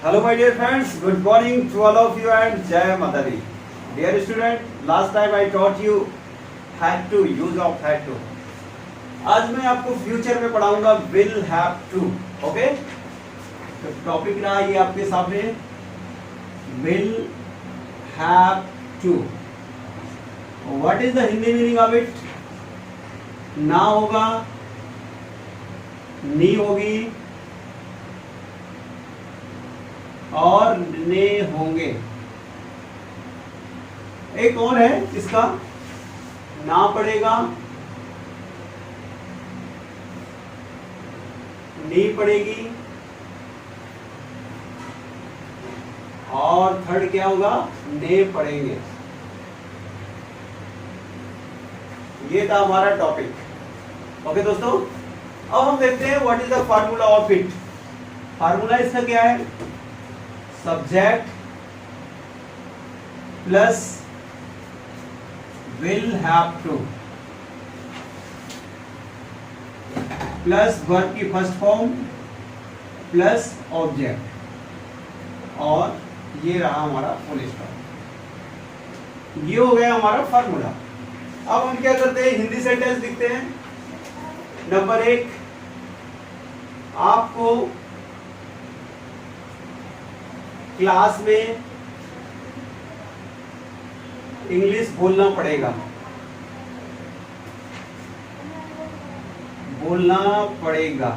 Hello my dear friends, good morning to all of you and Jai Mata Di. Dear student, last time I taught you had to, use of had to. आज मैं आपको future में पढ़ाऊंगा will have to, okay? तो topic रहा ये आपके सामने will have to. What is the Hindi meaning of it? ना होगा, नी होगी और ने होंगे। एक और है इसका, ना पड़ेगा, नी पड़ेगी और थर्ड क्या होगा, ने पड़ेंगे। ये था हमारा टॉपिक। ओके दोस्तों, अब हम देखते हैं what is the formula of it. Formula इसका क्या है? Subject plus will have two plus verb की फर्स्ट फॉर्म प्लस ऑब्जेक्ट और ये रहा हमारा फुल स्टॉप। ये हो गया हमारा फार्मूला। अब हम क्या करते हैं, हिंदी सेंटेंस लिखते हैं। नंबर 1, आपको क्लास में इंग्लिश बोलना पड़ेगा। बोलना पड़ेगा।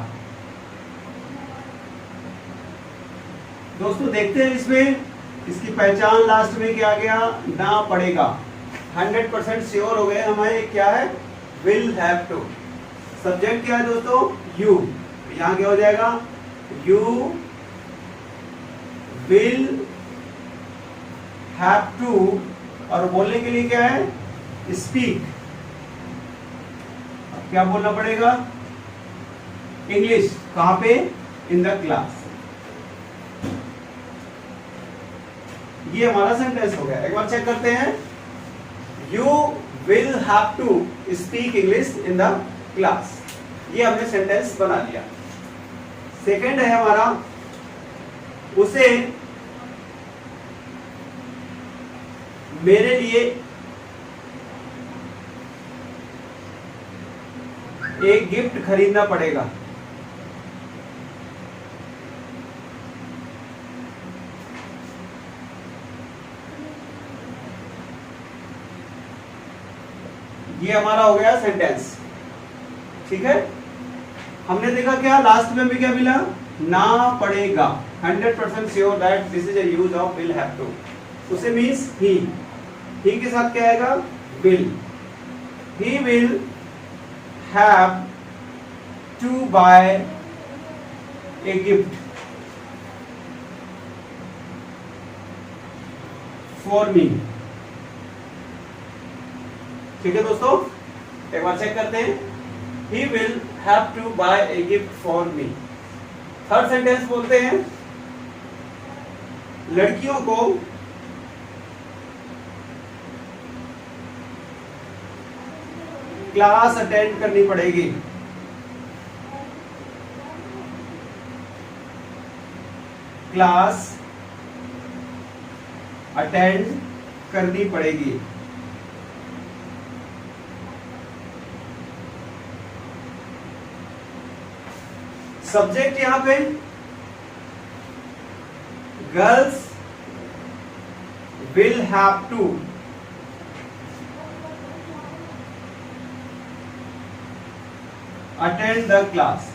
दोस्तों देखते हैं इसमें, इसकी पहचान लास्ट में क्या गया, ना पड़ेगा। 100% श्योर हो गए हमारे, क्या है, विल हैव टू। सब्जेक्ट क्या है दोस्तों, यू। यहां क्या हो जाएगा, यू विल हैव टू, और बोलने के लिए क्या है, स्पीक। क्या बोलना पड़ेगा, इंग्लिश। कहां पे, इन द क्लास। ये हमारा सेंटेंस हो गया। एक बार चेक करते हैं, you will have to speak English in the class. ये हमने सेंटेंस बना लिया। सेकंड है हमारा, उसे मेरे लिए एक गिफ्ट खरीदना पड़ेगा। ये हमारा हो गया सेंटेंस। ठीक है, हमने देखा क्या लास्ट में भी क्या मिला, ना पड़ेगा। 100% sure that this is a use of will have to. उसे मीन्स ही के साथ क्या आएगा, will. He will have to buy a gift for me. ठीक है दोस्तों, एक बार चेक करते हैं, he will have to buy a gift for me. Third sentence बोलते हैं, लड़कियों को क्लास अटेंड करनी पड़ेगी। क्लास अटेंड करनी पड़ेगी। सब्जेक्ट यहां पे girls will have to attend the class.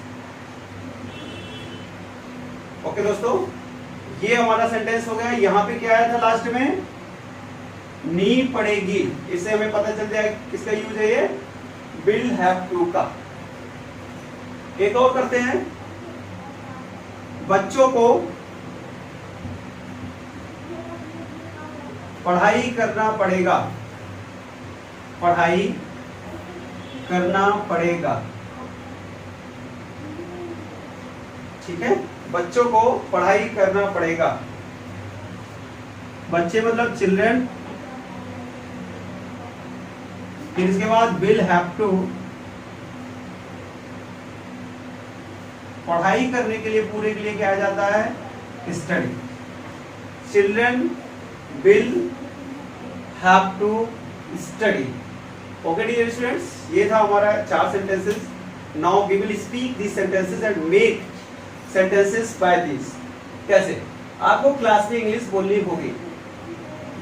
Okay दोस्तों, ये हमारा सेंटेंस हो गया। यहां पे क्या आया था लास्ट में, नी पड़ेगी। इससे हमें पता चल जाएगा किसका यूज है, ये विल हैव टू का। एक और करते हैं, बच्चों को पढ़ाई करना पड़ेगा। पढ़ाई करना पड़ेगा। ठीक है, बच्चों को पढ़ाई करना पड़ेगा। बच्चे मतलब चिल्ड्रन। फिर इसके बाद विल हैव टू, पढ़ाई करने के लिए पूरे के लिए क्या आ जाता है, study. Children will have to study. Okay dear students, ये था हमारा 4 sentences. Now we will speak these sentences and make sentences by these. कैसे? आपको क्लास में इंग्लिश बोलनी होगी.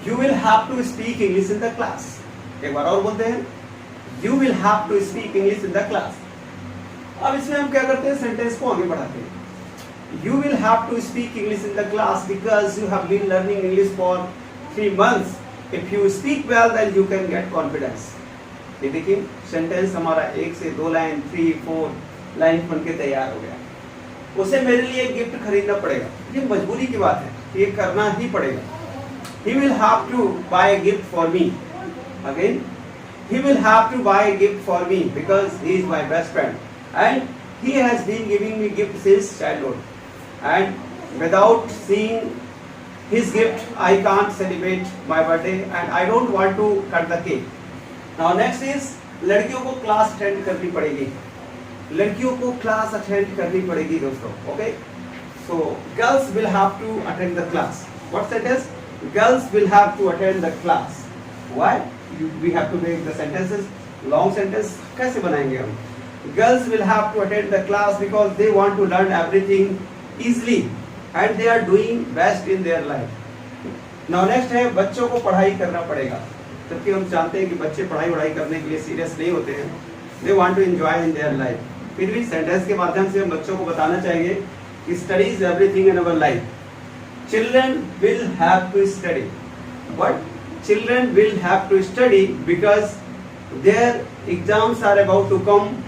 You will have to speak English in the class. एक बार और बोलते हैं. You will have to speak English in the class. अब इसमें हम क्या करते हैं, सेंटेंस को आगे बढ़ाते हैं. You will have to speak English in the class because you have been learning English for 3 months. If you speak well, then you can get confidence. ये देखिए सेंटेंस हमारा 1 से 2 लाइन 3 4 लाइन बन के तैयार हो गया. उसे मेरे लिए एक गिफ्ट खरीदना पड़ेगा. ये मजबूरी की बात है, ये करना ही पड़ेगा. He will have to buy a gift for me. Again, he will have to buy a gift for me because he is my best friend and he has been giving me gifts since childhood. And without seeing his gift, I can't celebrate my birthday and I don't want to cut the cake. Now next is लड़कियों को class attend करनी पड़ेगी. लड़कियों को class attend करनी पड़ेगी दोस्तों. Okay? So girls will have to attend the class. What sentence? Girls will have to attend the class. Why? We have to make the sentences long sentence. कैसे बनाएंगे हम? Girls will have to attend the class because they want to learn everything easily and they are doing best in their life. Now next है बच्चों को पढ़ाई करना पड़ेगा. जबकि हम जानते हैं कि बच्चे पढ़ाई करने के लिए सीरियस नहीं होते हैं. They want to enjoy in their life. फिर भी सेंटेंस के माध्यम से हम बच्चों को बताना चाहिए कि study is everything in our life. Children will have to study. But children will have to study because their exams are about to come.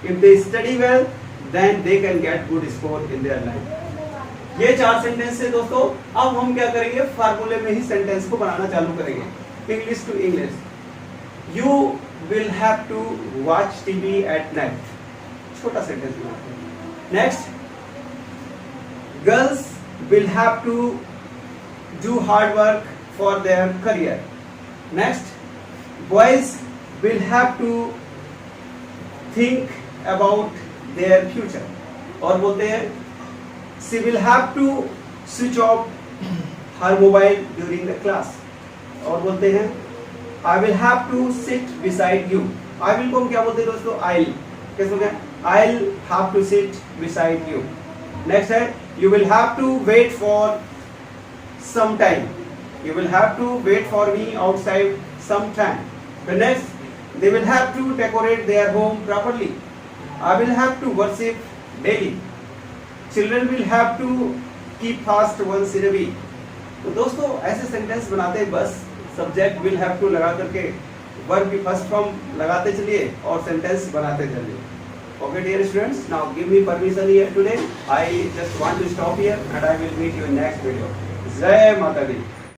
If they study well, then they can get good score in their life. ये 4 sentence है दोस्तों. अब हम क्या करेंगे, फार्मूले में ही sentence को बनाना चालू करेंगे. English to English. You will have to watch TV at night. छोटा सेंटेंस बनाते हैं. Next, girls will have to do hard work for their career. Next, boys will have to think about their future. और बोलते हैं she will have to switch off her mobile during the class. और बोलते हैं I will have to sit beside you. I will को हम क्या बोलते हैं दोस्तों? I'll. कैसे बोलते हैं? I'll have to sit beside you. Next है you will have to wait for some time. You will have to wait for me outside some time. The next, they will have to decorate their home properly. I will have to worship daily. Children will have to keep fast once in a week. तो दोस्तों ऐसे sentence बनाते हैं, बस subject will have to लगा करके verb की first form लगाते चलिए और सेंटेंस बनाते चलिए. Okay dear students, now give me permission here today. I just want to stop here and I will meet you in next video. Jai Mata Di.